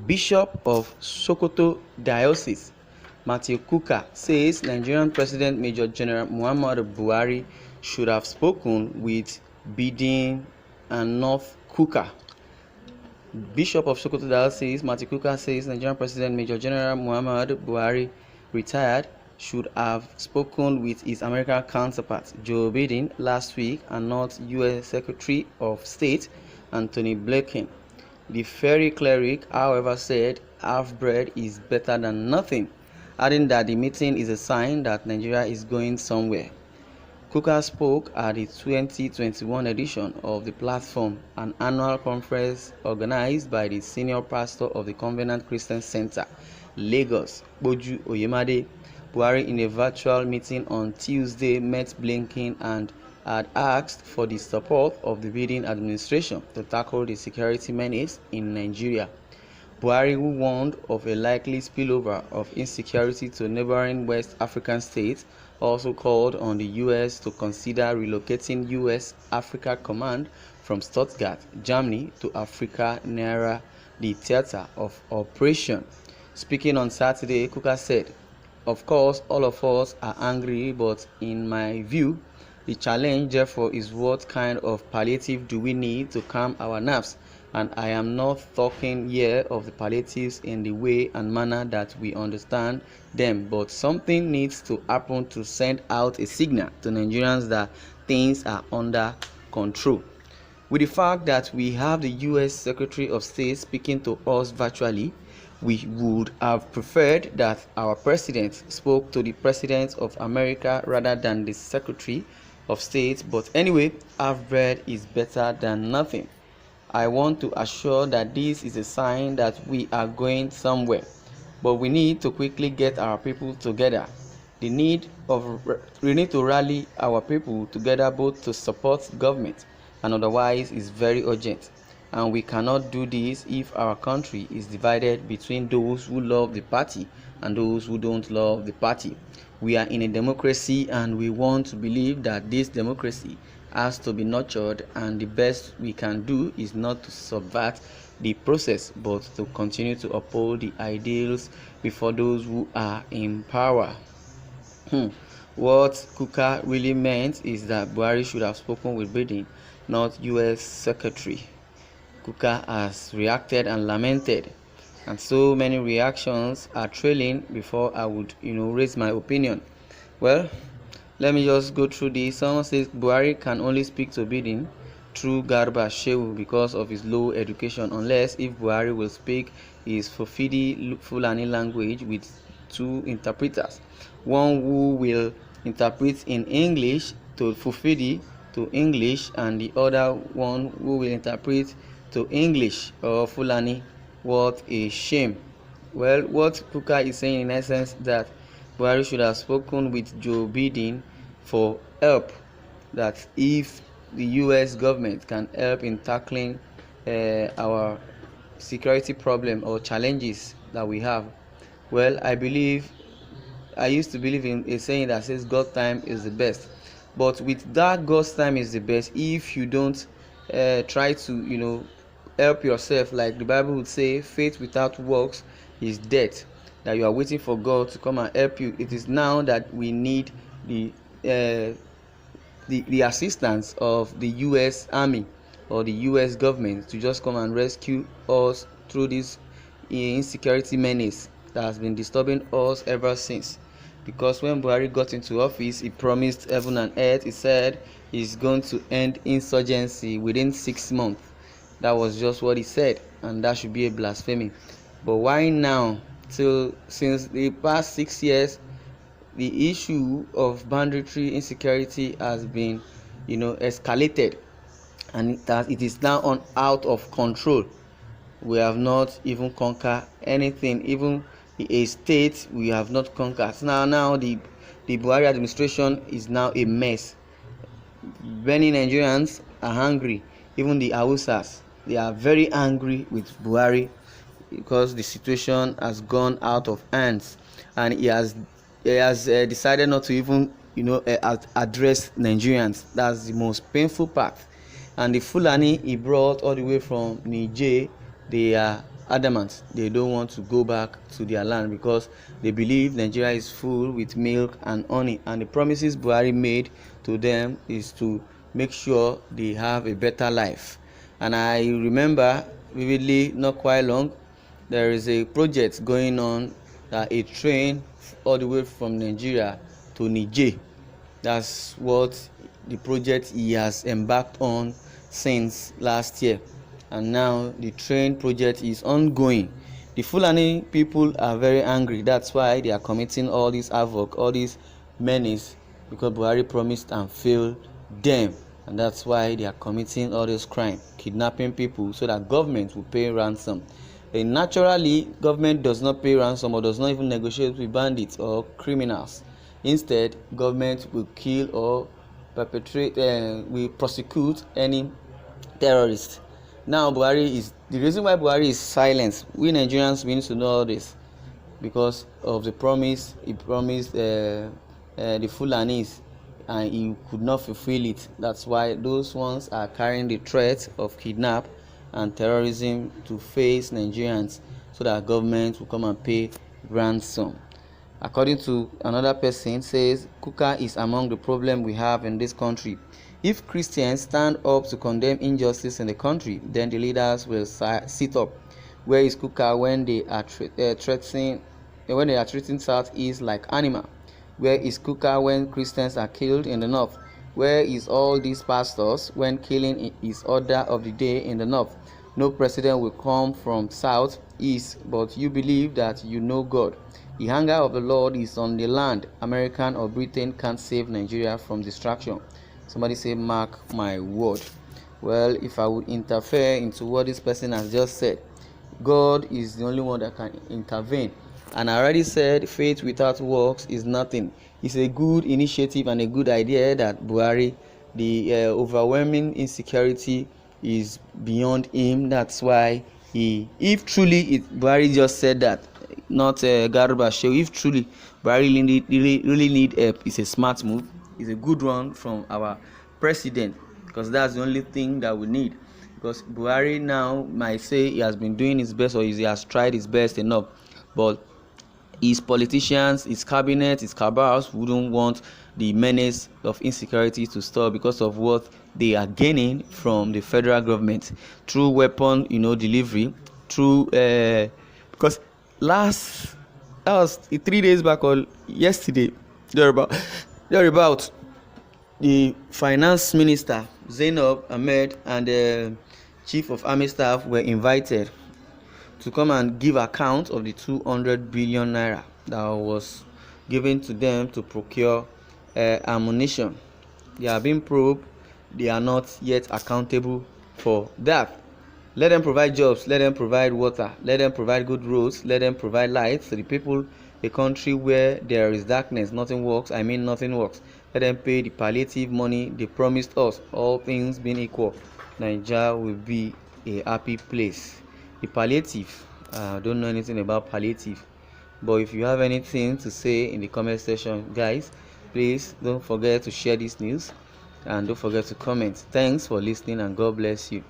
Bishop of Sokoto Diocese, Mathew Kukah, says Nigerian President Major General Muhammadu Buhari should have spoken with Biden and North Kukah. Bishop of Sokoto Diocese, Mathew Kukah, says Nigerian President Major General Muhammadu Buhari, retired, should have spoken with his American counterpart Joe Biden last week and not U.S. Secretary of State Antony Blinken. The fairy cleric, however, said half-bread is better than nothing, adding that the meeting is a sign that Nigeria is going somewhere. Kukah spoke at the 2021 edition of The Platform, an annual conference organized by the senior pastor of the Covenant Christian Center, Lagos, Boju Oyemade. Buhari, in a virtual meeting on Tuesday, met Blinken and had asked for the support of the Biden administration to tackle the security menace in Nigeria. Buhari, who warned of a likely spillover of insecurity to neighboring West African states, also called on the U.S. to consider relocating U.S. Africa Command from Stuttgart, Germany, to Africa nearer the theater of operation. Speaking on Saturday, Kukah said, "Of course, all of us are angry, but in my view, the challenge, therefore, is what kind of palliative do we need to calm our nerves? And I am not talking here of the palliatives in the way and manner that we understand them, but something needs to happen to send out a signal to Nigerians that things are under control." With the fact that we have the U.S. Secretary of State speaking to us virtually, we would have preferred that our president spoke to the President of America rather than the Secretary of State, but anyway, half-bread is better than nothing. I want to assure that this is a sign that we are going somewhere, but we need to quickly get our people together. We need to rally our people together both to support government and otherwise is very urgent. And we cannot do this if our country is divided between those who love the party and those who don't love the party. We are in a democracy and we want to believe that this democracy has to be nurtured, and the best we can do is not to subvert the process but to continue to uphold the ideals before those who are in power. What Kukah really meant is that Buhari should have spoken with Biden, not U.S. Secretary. Kukah has reacted and lamented, and so many reactions are trailing before I would raise my opinion. Well, let me just go through this. Someone says Buhari can only speak to Biden through Garba Shehu because of his low education, unless if Buhari will speak his Fulani language with two interpreters, one who will interpret in English to Fulfidi to English and the other one who will interpret to English or Fulani. What a shame. Well, what Kukah is saying in essence that Buhari should have spoken with Joe Biden for help, that if the U.S. government can help in tackling our security problem or challenges that we have. Well, I used to believe in a saying that says God's time is the best. But with that God's time is the best, if you don't try to, help yourself, like the Bible would say, faith without works is death, that you are waiting for God to come and help you. It is now that we need the assistance of the U.S. Army or the U.S. government to just come and rescue us through this insecurity menace that has been disturbing us ever since. Because when Buhari got into office, he promised heaven and earth. He said he's going to end insurgency within 6 months. That was just what he said, and that should be a blasphemy. But why now? Since the past 6 years, the issue of banditry insecurity has been, escalated, and it is now out of control. We have not even conquered anything, even a state we have not conquered. Now the Buhari administration is now a mess. Many Nigerians are angry, even the Hausas. They are very angry with Buhari because the situation has gone out of hands, and he has decided not to even address Nigerians. That's the most painful part. And the Fulani he brought all the way from Niger, they are adamant they don't want to go back to their land because they believe Nigeria is full with milk and honey, and the promises Buhari made to them is to make sure they have a better life. And I remember vividly, not quite long, there is a project going on that a train all the way from Nigeria to Niger. That's what the project he has embarked on since last year, and now the train project is ongoing. The Fulani people are very angry. That's why they are committing all this havoc, all this menace, because Buhari promised and failed them, and that's why they are committing all this crime, kidnapping people so that government will pay ransom. And naturally, government does not pay ransom or does not even negotiate with bandits or criminals. Instead, government will kill or will prosecute any terrorist. Now Buhari is the reason why Buhari is silent. We Nigerians need to know all this because of the promise he promised the Fulanis, and he could not fulfill it. That's why those ones are carrying the threat of kidnap and terrorism to face Nigerians so that government will come and pay ransom. According to another person, says Kukah is among the problems we have in this country. If Christians stand up to condemn injustice in the country, then the leaders will sit up. Where is Kukah when they are treating Southeast like animal? Where is Kukah when Christians are killed in the north? Where is all these pastors when killing is order of the day in the north? No president will come from south, east, but you believe that you know God. The anger of the Lord is on the land. American or Britain can't save Nigeria from destruction. Somebody say, mark my word. Well, if I would interfere into what this person has just said, God is the only one that can intervene. And I already said faith without works is nothing. It's a good initiative and a good idea that Buhari, the overwhelming insecurity is beyond him. That's why if truly Buhari just said that, not Garba show. If truly Buhari really need help, it's a smart move. It's a good one from our president, because that's the only thing that we need. Because Buhari now might say he has been doing his best or he has tried his best enough, but his politicians, his cabinet, his cabals wouldn't want the menace of insecurity to stop because of what they are gaining from the federal government through weapon, delivery, through because that was 3 days back or yesterday, thereabout, the finance minister Zainab Ahmed and the chief of army staff were invited to come and give account of the 200 billion naira that was given to them to procure ammunition. They are being probed. They are not yet accountable for that. Let them provide jobs, let them provide water, let them provide good roads, let them provide light to the people. A country where there is darkness, nothing works. Nothing works. Let them pay the palliative money they promised us. All things being equal, Nigeria will be a happy place. The palliative, I don't know anything about palliative, but if you have anything to say in the comment section, guys, please don't forget to share this news and don't forget to comment. Thanks for listening and God bless you.